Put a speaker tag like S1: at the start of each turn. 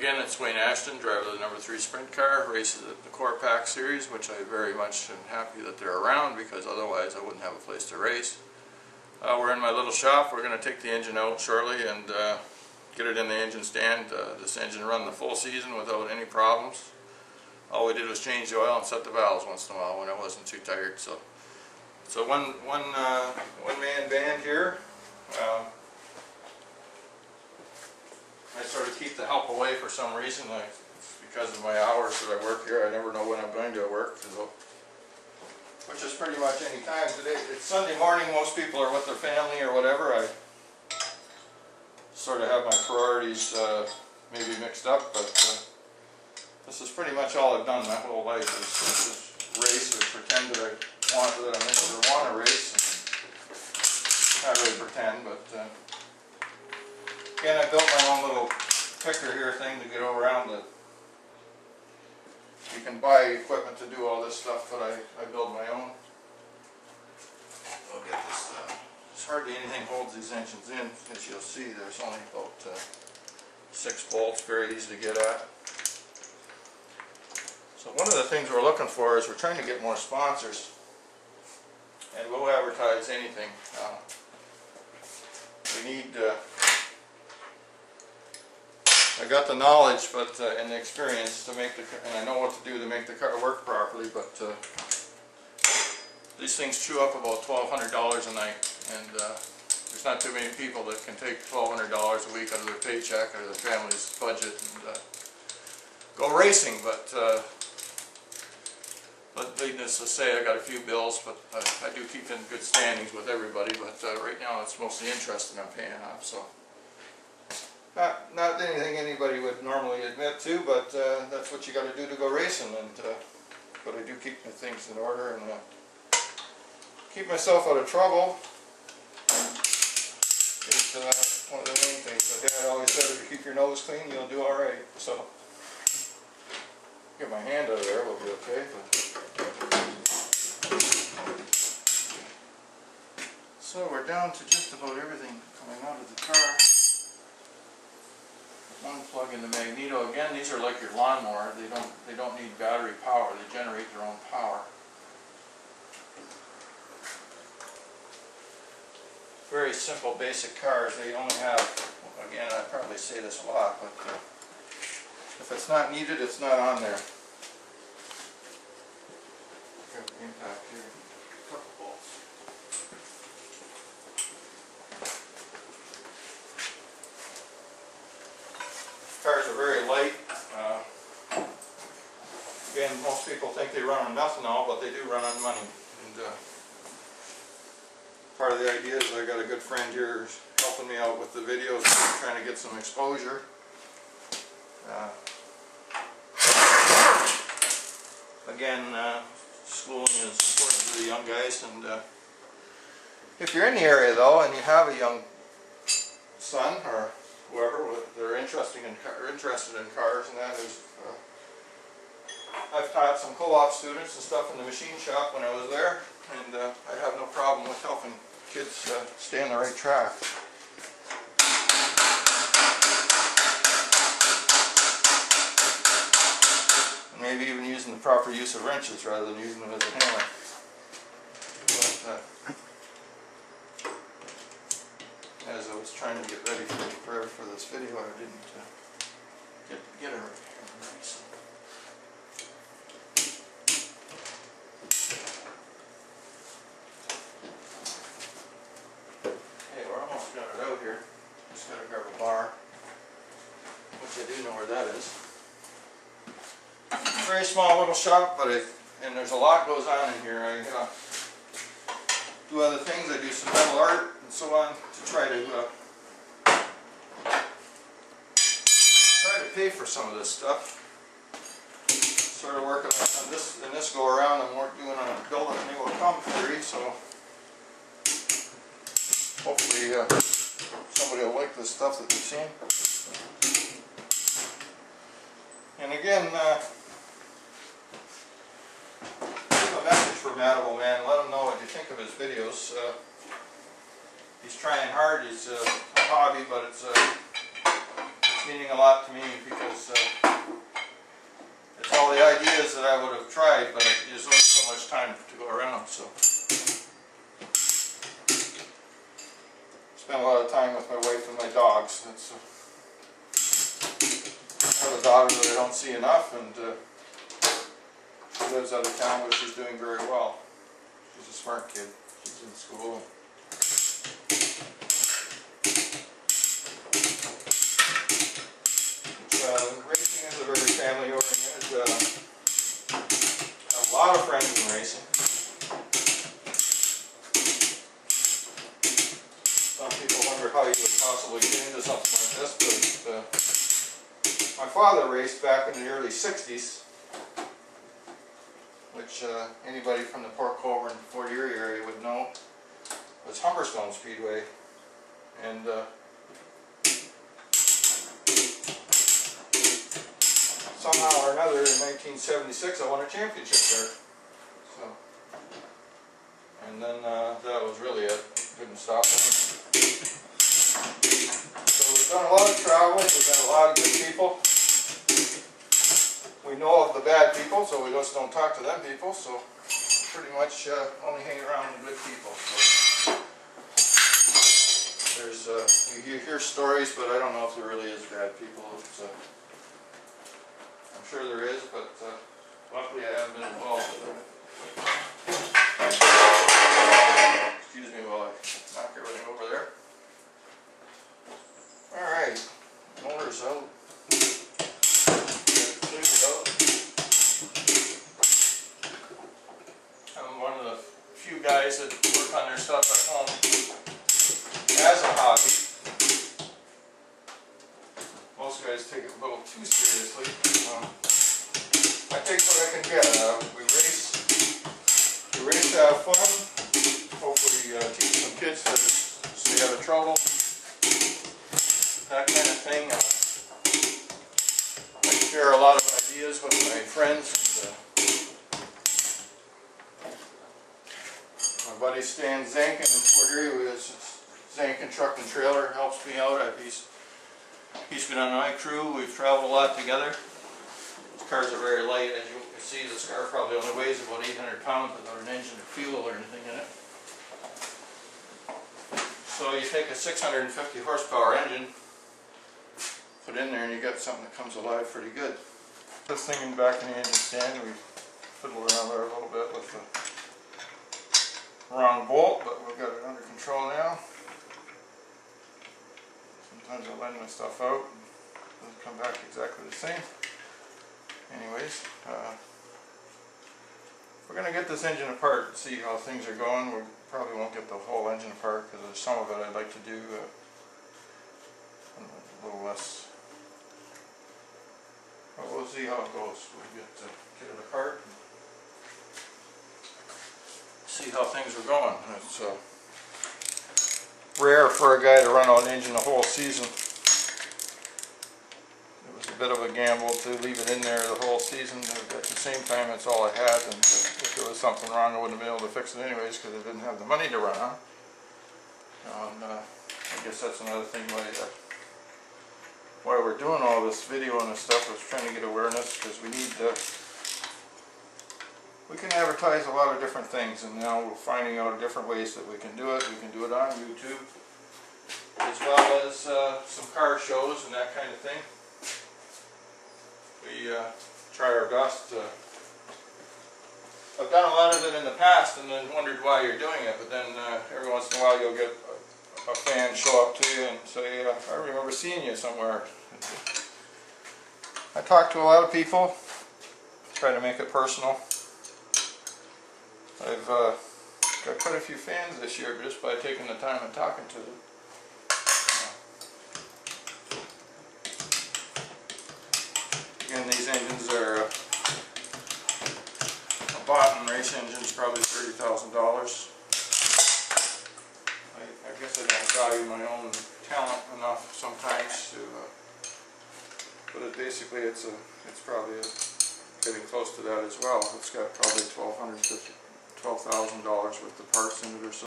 S1: Again, it's Wayne Ashton, driver of the number 3 sprint car, races at the Core Pack Series, which I very much am happy that they're around because otherwise I wouldn't have a place to race. We're in my little shop. We're going to take the engine out shortly and get it in the engine stand. This engine run the full season without any problems. All we did was change the oil and set the valves once in a while when I wasn't too tired. So one man band here. I sort of keep the help away for some reason. It's because of my hours that I work here. I never know when I'm going to work, which is pretty much any time. Today it's Sunday morning. Most people are with their family or whatever. I sort of have my priorities maybe mixed up, but this is pretty much all I've done my whole life is race or pretend that I want to race. Not really pretend, but again, I built my own little picker here thing to get around it. You can buy equipment to do all this stuff, but I build my own. I'll get this. There's hardly anything holds these engines in, as you'll see. There's only about 6 bolts, very easy to get at. So one of the things we're looking for is we're trying to get more sponsors, and we'll advertise anything. We need. I got the knowledge, but and the experience to make and I know what to do to make the car work properly. But these things chew up about $1,200 a night, and there's not too many people that can take $1,200 a week out of their paycheck or their family's budget and go racing. But needless to say, I got a few bills, but I do keep in good standings with everybody. But right now, it's mostly interest that I'm paying off. So. Not anything anybody would normally admit to, but that's what you got to do to go racing. And but I do keep my things in order and keep myself out of trouble. It's one of the main things. My dad always said, if you keep your nose clean, you'll do all right. So get my hand out of there, we'll be okay. So we're down to just about everything coming out of the car. Unplug in the magneto. Again, these are like your lawnmower. They don't need battery power. They generate their own power. Very simple, basic cars. They only have, again, I probably say this a lot, but if it's not needed, it's not on there. Got the impact here. A couple bolts. Cars are very light. Again, most people think they run on methanol, but they do run on money. And part of the idea is I got a good friend here helping me out with the videos, trying to get some exposure. Again, schooling is important to the young guys. And if you're in the area though, and you have a young son or whoever, they're interested in cars, and that is, I've taught some co-op students and stuff in the machine shop when I was there, and I have no problem with helping kids stay on the right track. And maybe even using the proper use of wrenches rather than using them as a hammer. But, as I was trying to get ready for this video, I didn't get it right. Okay, we're almost got it out here. Just got to grab a bar, which I do know where that is. Very small little shop, but and there's a lot goes on in here. I do other things. I do some metal art and so on to try to pay for some of this stuff. Sort of working on this. In this go around, I'm doing on a build it and they will come theory. So hopefully somebody will like this stuff that they've seen. And again, give a message for Madable Man. Let him know what you think of his videos. He's trying hard. He's a hobby, but it's meaning a lot to me because it's all the ideas that I would have tried, but there's only so much time to go around. So spend a lot of time with my wife and my dogs. That's I have a daughter that I don't see enough, and she lives out of town, but she's doing very well. She's a smart kid. She's in school. Racing is a very family-oriented. I have a lot of friends in racing. Some people wonder how you would possibly get into something like this, but my father raced back in the early 60s, which anybody from the Port Colborne, Fort Erie area would know was Humberstone Speedway. And somehow or another in 1976 I won a championship there. So, and then that was really it. Couldn't stop me. So we've done a lot of travel, we've met a lot of good people. We know of the bad people, so we just don't talk to them people, so pretty much only hang around with good people. So there's, you hear stories, but I don't know if there really is bad people. It's, I'm sure there is, but luckily I haven't been involved with it. Excuse me while I knock everything over there. Alright, motor's out. I'm one of the few guys that work on their stuff at home as a hobby. Most guys take it a little too seriously. I take what I can get. We race to have fun. Hopefully teach some kids to stay out of trouble. That kind of thing. I share a lot of ideas with my friends. And, my buddy Stan Zankin in Fort Erie, who is Zankin Truck and Trailer, helps me out. He's been on my crew. We've traveled a lot together. His cars are very light. As you can see, this car probably only weighs about 800 pounds without an engine or fuel or anything in it. So you take a 650 horsepower engine, put in there, and you got something that comes alive pretty good. This thing in the back of the engine stand, we fiddled around there a little bit with the wrong bolt, but we've got it under control now. Sometimes I lend my stuff out, it doesn't come back exactly the same. Anyways, we're going to get this engine apart and see how things are going. We probably won't get the whole engine apart because there's some of it I'd like to do a little less. But we'll see how it goes. We'll get it apart and see how things are going. It's rare for a guy to run out an engine the whole season. It was a bit of a gamble to leave it in there the whole season. At the same time, it's all I had, and if there was something wrong, I wouldn't have been able to fix it anyways because I didn't have the money to run on. And I guess that's another thing why we're doing all this video and this stuff, is trying to get awareness, because we need we can advertise a lot of different things, and now we're finding out different ways that we can do it. We can do it on YouTube, as well as some car shows and that kind of thing. We try our best. I've done a lot of it in the past and then wondered why you're doing it, but then every once in a while you'll get a fan show up to you and say, I remember seeing you somewhere. I talk to a lot of people, try to make it personal. I've got quite a few fans this year just by taking the time and talking to them. Again, these engines are a Botten race engine's probably $30,000. I guess I don't value my own talent enough sometimes to, but basically it's probably getting close to that as well. It's got probably $12,000 worth of parts in it or so.